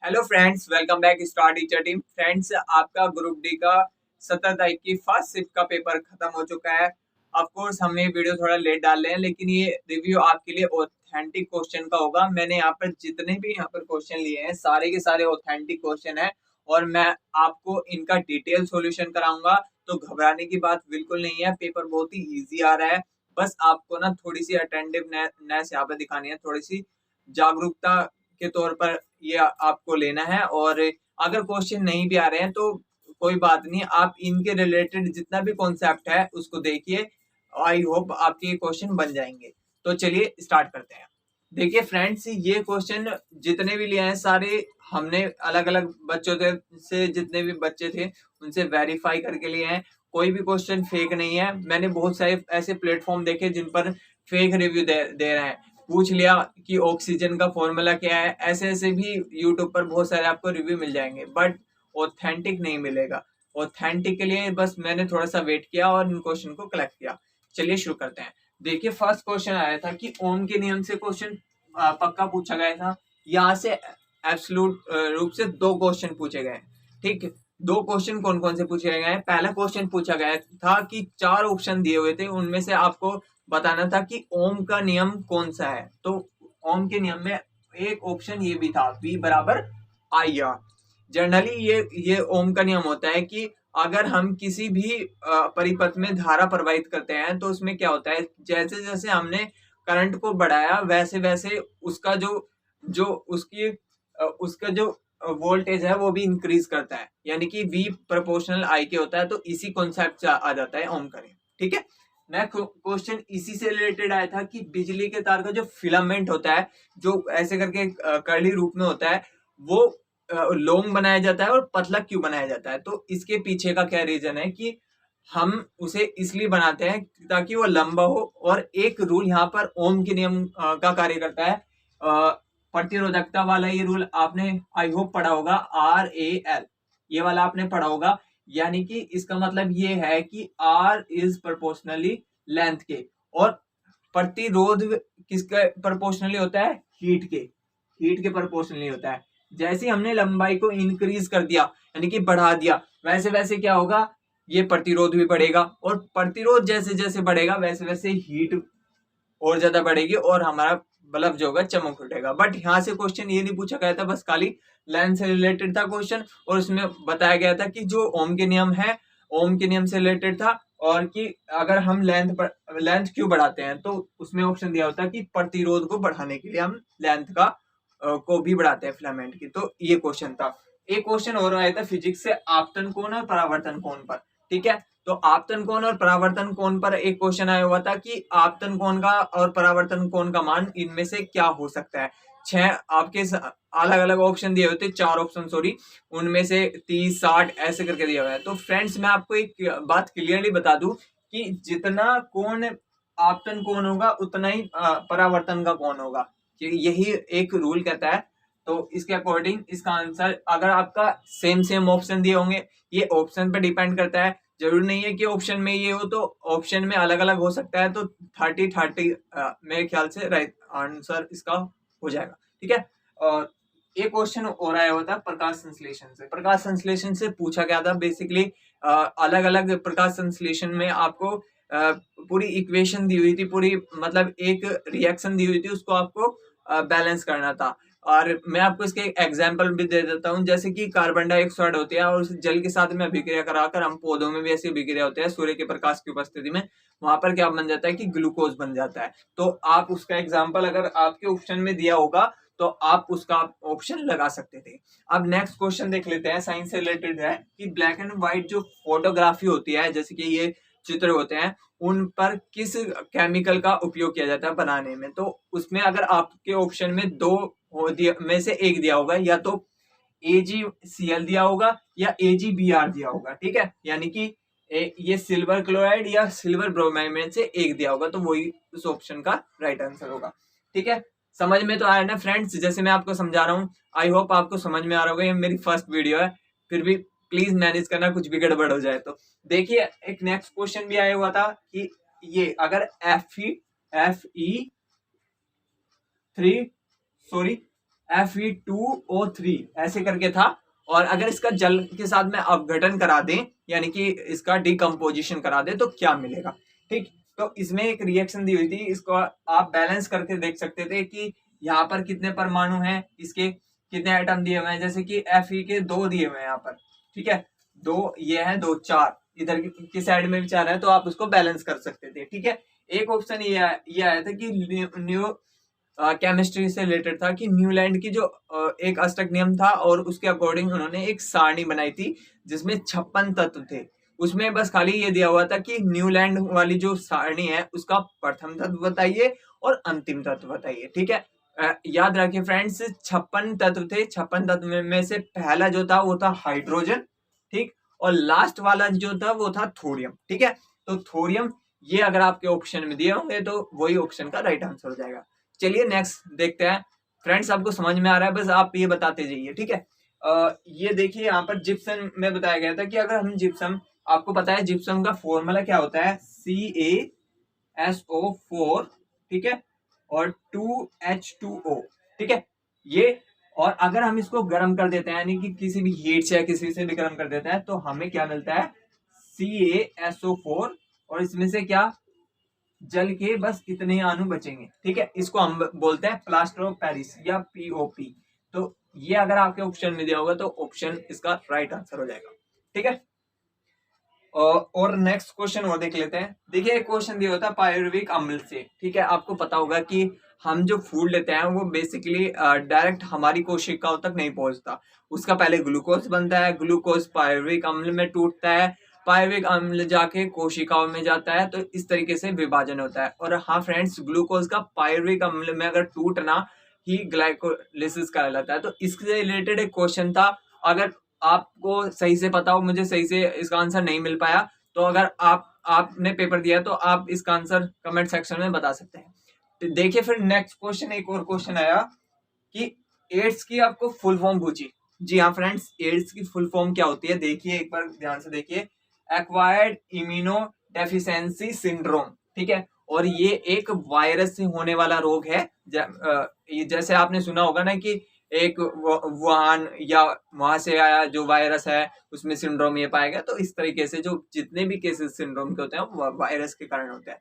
Hello friends, welcome back star teacher team. Friends, आपका group D का 17 तारीख की फर्स्ट शिफ्ट का पेपर खत्म हो चुका है। ऑफ कोर्स हमने वीडियो थोड़ा लेट डाल रहे हैं, लेकिन ये रिव्यू आपके लिए ऑथेंटिक क्वेश्चन का होगा। मैंने यहाँ पर जितने भी यहाँ पर क्वेश्चन लिए हैं सारे के सारे ऑथेंटिक क्वेश्चन है और मैं आपको इनका डिटेल सॉल्यूशन कराऊंगा। तो घबराने की बात बिल्कुल नहीं है, पेपर बहुत ही ईजी आ रहा है। बस आपको ना थोड़ी सी अटेंटिवनेस यहाँ पर दिखानी है, थोड़ी सी जागरूकता के तौर पर ये आपको लेना है। और अगर क्वेश्चन नहीं भी आ रहे हैं तो कोई बात नहीं, आप इनके रिलेटेड जितना भी कॉन्सेप्ट है उसको देखिए। आई होप आपके क्वेश्चन बन जाएंगे। तो चलिए स्टार्ट करते हैं। देखिए फ्रेंड्स, ये क्वेश्चन जितने भी लिए हैं सारे हमने अलग अलग बच्चों से जितने भी बच्चे थे उनसे वेरीफाई करके लिए हैं। कोई भी क्वेश्चन फेक नहीं है। मैंने बहुत सारे ऐसे प्लेटफॉर्म देखे जिन पर फेक रिव्यू दे रहे हैं। पूछ लिया कि ऑक्सीजन का फॉर्मूला क्या है, ऐसे ऐसे भी यूट्यूब पर बहुत सारे आपको रिव्यू मिल जाएंगे, बट ऑथेंटिक नहीं मिलेगा। ऑथेंटिक के लिए बस मैंने थोड़ा सा वेट किया और इन क्वेश्चन को कलेक्ट किया। चलिए शुरू करते हैं। देखिए फर्स्ट क्वेश्चन आया था कि ओम के नियम से क्वेश्चन पक्का पूछा गया था। यहाँ से एब्सोल्यूट रूप से दो क्वेश्चन पूछे गए। ठीक है, दो क्वेश्चन कौन कौन से पूछे गए हैं। पहला क्वेश्चन पूछा गया था कि 4 ऑप्शन दिए हुए थे, उनमें से आपको बताना था कि ओम का नियम कौन सा है। तो ओम के नियम में एक ऑप्शन ये भी था, V बराबर आई आर। जनरली ये ओम का नियम होता है कि अगर हम किसी भी परिपथ में धारा प्रवाहित करते हैं तो उसमें क्या होता है, जैसे जैसे हमने करंट को बढ़ाया वैसे वैसे उसका जो उसका जो वोल्टेज है वो भी इंक्रीज करता है, यानी कि V प्रोपोर्शनल I के होता है। तो इसी कॉन्सेप्ट से आ जाता है ओम का नियम। ठीक है, नेक्स्ट क्वेश्चन इसी से रिलेटेड आया था कि बिजली के तार का जो फिलामेंट होता है, जो ऐसे करके कर्ली रूप में होता है, वो लॉन्ग बनाया जाता है और पतला क्यों बनाया जाता है। तो इसके पीछे का क्या रीजन है कि हम उसे इसलिए बनाते हैं ताकि वो लंबा हो। और एक रूल यहाँ पर ओम के नियम का कार्य करता है, प्रतिरोधकता वाला ये रूल आपने आई होप पढ़ा होगा, RAL, ये वाला आपने पढ़ा होगा। यानी कि इसका मतलब ये है कि R इज प्रोपोर्शनली लेंथ के, और प्रतिरोध किसका प्रोपोर्शनली होता है, हीट के प्रोपोर्शनली होता है। जैसे हमने लंबाई को इंक्रीज कर दिया यानी कि बढ़ा दिया, वैसे वैसे क्या होगा, ये प्रतिरोध भी बढ़ेगा, और प्रतिरोध जैसे जैसे बढ़ेगा वैसे वैसे हीट और ज्यादा बढ़ेगी और हमारा बल्ब जो होगा चमक उठेगा। बट यहाँ से क्वेश्चन ये नहीं पूछा गया था, बस खाली लेंथ से रिलेटेड था क्वेश्चन, और उसमें बताया गया था कि जो ओम के नियम है, ओम के नियम से रिलेटेड था। और कि अगर हम लेंथ क्यों बढ़ाते हैं, तो उसमें ऑप्शन दिया होता है कि प्रतिरोध को बढ़ाने के लिए हम लेंथ का को भी बढ़ाते हैं फिलामेंट की। तो ये क्वेश्चन था। एक क्वेश्चन और आया था फिजिक्स से आपतन कोण और परावर्तन कोण पर। ठीक है, तो आपतन कोण और परावर्तन कोण पर एक क्वेश्चन आया हुआ था कि आपतन कोण का और परावर्तन कोण का मान इनमें से क्या हो सकता है। 6 आपके अलग अलग ऑप्शन दिए होते, 4 ऑप्शन सॉरी, उनमें से 30 60 ऐसे करके दिया हुआ है। तो फ्रेंड्स, मैं आपको एक बात क्लियरली बता दूं कि जितना कोण आपतन कोण होगा उतना ही परावर्तन का कोण होगा, यही एक रूल कहता है। तो इसके अकॉर्डिंग इसका आंसर, अगर आपका सेम ऑप्शन दिए होंगे, ये ऑप्शन पे डिपेंड करता है। जरूरी नहीं है कि ऑप्शन में ये हो, तो ऑप्शन में अलग अलग हो सकता है। तो 30-30 मेरे ख्याल से राइट आंसर इसका हो जाएगा। ठीक है, और एक क्वेश्चन और आया हुआ था प्रकाश संश्लेषण से। प्रकाश संश्लेषण से पूछा गया था बेसिकली, अलग अलग प्रकाश संश्लेषण में आपको पूरी इक्वेशन दी हुई थी, पूरी मतलब एक रिएक्शन दी हुई थी, उसको आपको बैलेंस करना था। और मैं आपको इसके एग्जाम्पल भी दे देता हूँ, जैसे कि कार्बन डाइऑक्साइड होती है और उस जल के साथ में अभिक्रिया कराकर हम पौधों में भी ऐसी अभिक्रिया होती है सूर्य के प्रकाश की उपस्थिति में, वहां पर क्या बन जाता है कि ग्लूकोज बन जाता है। तो आप उसका एग्जाम्पल अगर आपके ऑप्शन में दिया होगा तो आप उसका ऑप्शन लगा सकते थे। अब नेक्स्ट क्वेश्चन देख लेते हैं, साइंस से रिलेटेड है कि ब्लैक एंड व्हाइट जो फोटोग्राफी होती है, जैसे कि ये चित्र होते हैं, उन पर किस केमिकल का उपयोग किया जाता है बनाने में। तो उसमें अगर आपके ऑप्शन में दो में से एक दिया होगा, या तो AgCl दिया होगा या AgBr दिया होगा। ठीक है, यानी कि ये सिल्वर क्लोराइड या सिल्वर ब्रोमाइड में से एक दिया होगा, तो वही उस ऑप्शन का राइट आंसर होगा। ठीक है, समझ में तो आया ना फ्रेंड्स, जैसे मैं आपको समझा रहा हूँ। आई होप आपको समझ में आ रहा होगा, ये मेरी फर्स्ट वीडियो है, फिर भी प्लीज मैनेज करना, कुछ भी गड़बड़ हो जाए तो। देखिए एक नेक्स्ट क्वेश्चन भी आया हुआ था कि ये अगर Fe3 सॉरी Fe2O3 ऐसे करके था। और अगर इसका जल के साथ में अपघटन करा दें, यानी कि इसका डिकम्पोजिशन करा दें, तो क्या मिलेगा। ठीक, तो इसमें एक रिएक्शन दी हुई थी, इसको आप बैलेंस करके देख सकते थे कि यहाँ पर कितने परमाणु हैं, इसके कितने एटम दिए हुए हैं। जैसे कि Fe के 2 दिए हुए हैं यहाँ पर, ठीक है, 2 ये है, 2 4 इधर की साइड में भी 4 है, तो आप उसको बैलेंस कर सकते थे। ठीक है, एक ऑप्शन ये आया था कि न्यू केमिस्ट्री से रिलेटेड था कि न्यूलैंड की जो एक अष्टक नियम था, और उसके अकॉर्डिंग उन्होंने एक सारणी बनाई थी जिसमें 56 तत्व थे। उसमें बस खाली ये दिया हुआ था कि न्यूलैंड वाली जो सारणी है उसका प्रथम तत्व बताइए और अंतिम तत्व बताइए। ठीक है, याद रखिए फ्रेंड्स, 56 तत्व थे। 56 तत्व में से पहला जो था वो था हाइड्रोजन, ठीक, और लास्ट वाला जो था वो था थोरियम। ठीक है, तो थोरियम ये अगर आपके ऑप्शन में दिए होंगे तो वही ऑप्शन का राइट आंसर हो जाएगा। चलिए नेक्स्ट देखते हैं। फ्रेंड्स, आपको समझ में आ रहा है, बस आप ये बताते जाइए। ठीक है, ये देखिए यहाँ पर जिप्सम में बताया गया था कि अगर हम जिप्सम, आपको पता है जिप्सम का फॉर्मूला क्या होता है, CaSO4, ठीक है, और 2H2O। ठीक है, ये, और अगर हम इसको गर्म कर देते हैं, यानी कि किसी भी हीट से या किसी से भी गर्म कर देते हैं, तो हमें क्या मिलता है, CaSO4, और इसमें से क्या, जल के बस इतने ही अणु बचेंगे। ठीक है, इसको हम बोलते हैं प्लास्टर ऑफ पेरिस या POP। तो ये अगर आपके ऑप्शन में दिया होगा तो ऑप्शन इसका राइट आंसर हो जाएगा। ठीक है, और नेक्स्ट क्वेश्चन और देख लेते हैं। देखिए, एक क्वेश्चन दिया होता है पायरुविक अम्ल से। ठीक है, आपको पता होगा कि हम जो फूड लेते हैं वो बेसिकली डायरेक्ट हमारी कोशिकाओं तक नहीं पहुंचता, उसका पहले ग्लूकोज बनता है, ग्लूकोज पायरुविक अम्ल में टूटता है, पायरुविक अम्ल जाके कोशिकाओं में जाता है, तो इस तरीके से विभाजन होता है। और हाँ फ्रेंड्स, ग्लूकोज का पायरुविक अम्ल में अगर टूटना ही ग्लाइकोलिसिस कहलाता है। तो इससे रिलेटेड एक क्वेश्चन था, अगर आपको सही से पता हो, मुझे सही से इसका आंसर नहीं मिल पाया, तो अगर आपने पेपर दिया तो आप इसका आंसर कमेंट सेक्शन में बता सकते हैं। तो देखिए फिर नेक्स्ट क्वेश्चन, एक और क्वेश्चन आया कि एड्स की आपको फुल फॉर्म पूछी। जी हाँ फ्रेंड्स, एड्स की फुल फॉर्म क्या होती है, देखिए एक बार ध्यान से देखिए, एक्वायर्ड इम्यूनो डेफिशिएंसी सिंड्रोम। ठीक है, और ये एक वायरस से होने वाला रोग है। जैसे आपने सुना होगा ना कि एक वुहान या वहां से आया जो वायरस है उसमें सिंड्रोम ये पाया गया, तो इस तरीके से जो जितने भी केसेस सिंड्रोम के होते हैं वो वायरस के कारण होते हैं।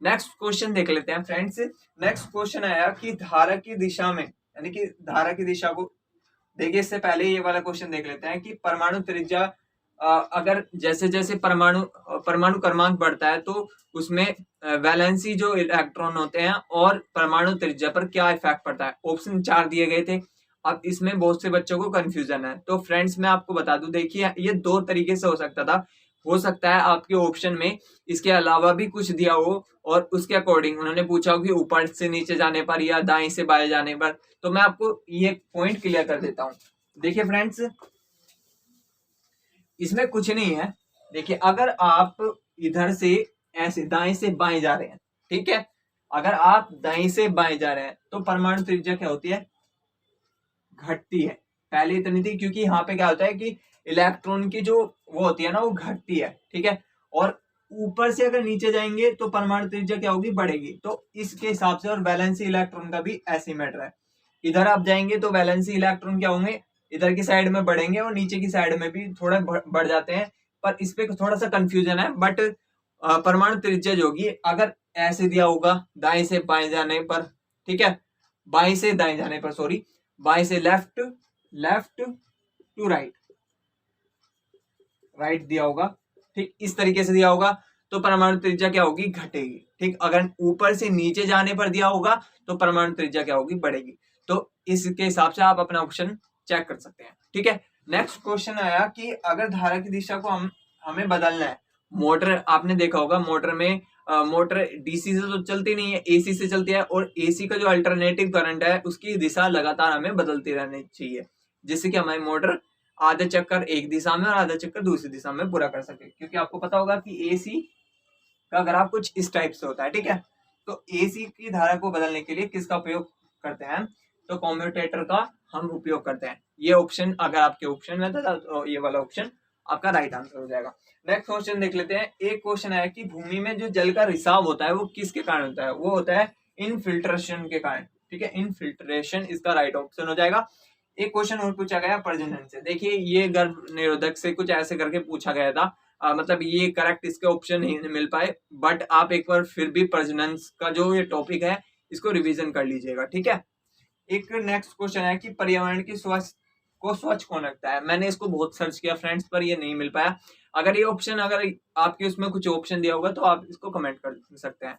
नेक्स्ट क्वेश्चन देख लेते हैं फ्रेंड्स। नेक्स्ट क्वेश्चन आया कि धारा की दिशा में, यानी कि धारा की दिशा को, देखिए इससे पहले ये वाला क्वेश्चन देख लेते हैं कि परमाणु त्रिज्या, अगर जैसे जैसे परमाणु क्रमांक बढ़ता है तो उसमें वैलेंसी जो इलेक्ट्रॉन होते हैं और परमाणु त्रिज्या पर क्या इफेक्ट पड़ता है। ऑप्शन 4 दिए गए थे। अब इसमें बहुत से बच्चों को कंफ्यूजन है, तो फ्रेंड्स मैं आपको बता दूं, देखिए ये 2 तरीके से हो सकता था। हो सकता है आपके ऑप्शन में इसके अलावा भी कुछ दिया हो और उसके अकॉर्डिंग उन्होंने पूछा हो कि ऊपर से नीचे जाने पर या दाएं से बाएं जाने पर। तो मैं आपको ये पॉइंट क्लियर कर देता हूं। देखिए फ्रेंड्स, इसमें कुछ नहीं है। देखिए, अगर आप इधर से ऐसे दाएं से बाएं जा रहे हैं, ठीक है, अगर आप दाएं से बाएं जा रहे हैं तो परमाणु त्रिज्या क्या होती है, घटती है। पहले इतनी थी क्योंकि यहाँ पे क्या होता है कि इलेक्ट्रॉन की जो वो होती है ना वो घटती है। ठीक है, और ऊपर से अगर नीचे जाएंगे तो परमाणु त्रिज्या क्या होगी, बढ़ेगी। तो इसके हिसाब से, और वैलेंसी इलेक्ट्रॉन का भी ऐसे मैटर है। इधर आप जाएंगे तो वैलेंसी इलेक्ट्रॉन क्या होंगे, इधर की साइड में बढ़ेंगे और नीचे की साइड में भी थोड़ा बढ़ जाते हैं। पर इस पे थोड़ा सा कंफ्यूजन है। बट परमाणु त्रिज्या जो होगी, अगर ऐसे दिया होगा दाएं से बाएं जाने पर, ठीक है, बाएं से दाएं जाने पर, सॉरी, बाएं से left, left to right, right दिया होगा, ठीक, इस तरीके से दिया होगा, तो परमाणु त्रिज्या क्या होगी, घटेगी। ठीक, अगर ऊपर से नीचे जाने पर दिया होगा तो परमाणु त्रिज्या क्या होगी, बढ़ेगी। तो इसके हिसाब से आप अपना ऑप्शन चेक कर सकते हैं। ठीक है, नेक्स्ट क्वेश्चन आया कि अगर धारा की दिशा को हमें बदलना है। मोटर, आपने देखा होगा मोटर में, मोटर डीसी से तो चलती नहीं है, एसी से चलती है, और एसी का जो अल्टरनेटिव करंट है उसकी दिशा लगातार हमें बदलती रहनी चाहिए, जिससे कि हमारी मोटर आधा चक्कर एक दिशा में और आधा चक्कर दूसरी दिशा में पूरा कर सके। क्योंकि आपको पता होगा कि एसी का ग्राफ कुछ इस टाइप से होता है। ठीक है, तो एसी की धारा को बदलने के लिए किसका उपयोग करते हैं, तो कम्यूटेटर का हम उपयोग करते हैं। ये ऑप्शन अगर आपके ऑप्शन में था तो ये वाला ऑप्शन आपका राइट आंसर हो जाएगा। नेक्स्ट क्वेश्चन देख लेते हैं। एक क्वेश्चन है कि भूमि में जो जल का रिसाव होता है वो किसके कारण होता है, वो होता है इनफिल्ट्रेशन के कारण। ठीक है, इनफिल्ट्रेशन इसका राइट ऑप्शन हो जाएगा। एक क्वेश्चन और पूछा गया प्रजनन से, देखिए ये गर्भ निरोधक से कुछ ऐसे करके पूछा गया था, मतलब ये करेक्ट इसके ऑप्शन नहीं मिल पाए, बट आप एक बार फिर भी प्रजनन का जो ये टॉपिक है इसको रिवीजन कर लीजिएगा, ठीक है। एक नेक्स्ट क्वेश्चन है कि पर्यावरण की स्वच्छ कौन रखता है। मैंने इसको बहुत सर्च किया फ्रेंड्स, पर ये नहीं मिल पाया। अगर ये ऑप्शन, अगर आपके उसमें कुछ ऑप्शन दिया होगा तो आप इसको कमेंट कर सकते हैं।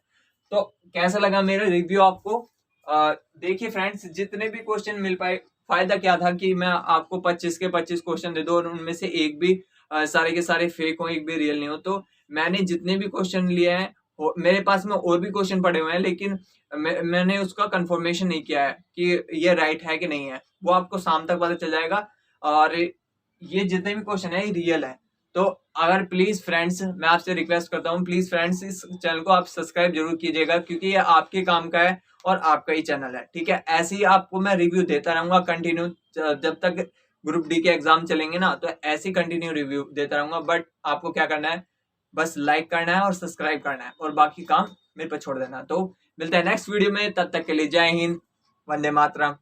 तो कैसा लगा मेरा रिव्यू आपको? देखिए फ्रेंड्स, जितने भी क्वेश्चन मिल पाए, फायदा क्या था कि मैं आपको 25 के 25 क्वेश्चन दे दूं और उनमें से एक भी सारे के सारे फेक हो, एक भी रियल नहीं हो। तो मैंने जितने भी क्वेश्चन लिए हैं, मेरे पास में और भी क्वेश्चन पड़े हुए हैं, लेकिन मैंने उसका कंफर्मेशन नहीं किया है कि ये राइट है कि नहीं है, वो आपको शाम तक पता चल जाएगा। और ये जितने भी क्वेश्चन है ये रियल है। तो अगर प्लीज फ्रेंड्स, मैं आपसे रिक्वेस्ट करता हूँ, प्लीज फ्रेंड्स इस चैनल को आप सब्सक्राइब जरूर कीजिएगा, क्योंकि ये आपके काम का है और आपका ही चैनल है, ठीक है। ऐसे ही आपको मैं रिव्यू देता रहूंगा कंटिन्यू, जब तक ग्रुप डी के एग्जाम चलेंगे ना, तो ऐसे कंटिन्यू रिव्यू देता रहूंगा। बट आपको क्या करना है, बस लाइक करना है और सब्सक्राइब करना है, और बाकी काम मेरे पे छोड़ देना। तो मिलते हैं नेक्स्ट वीडियो में, तब तक के लिए जय हिंद, वंदे मातरम।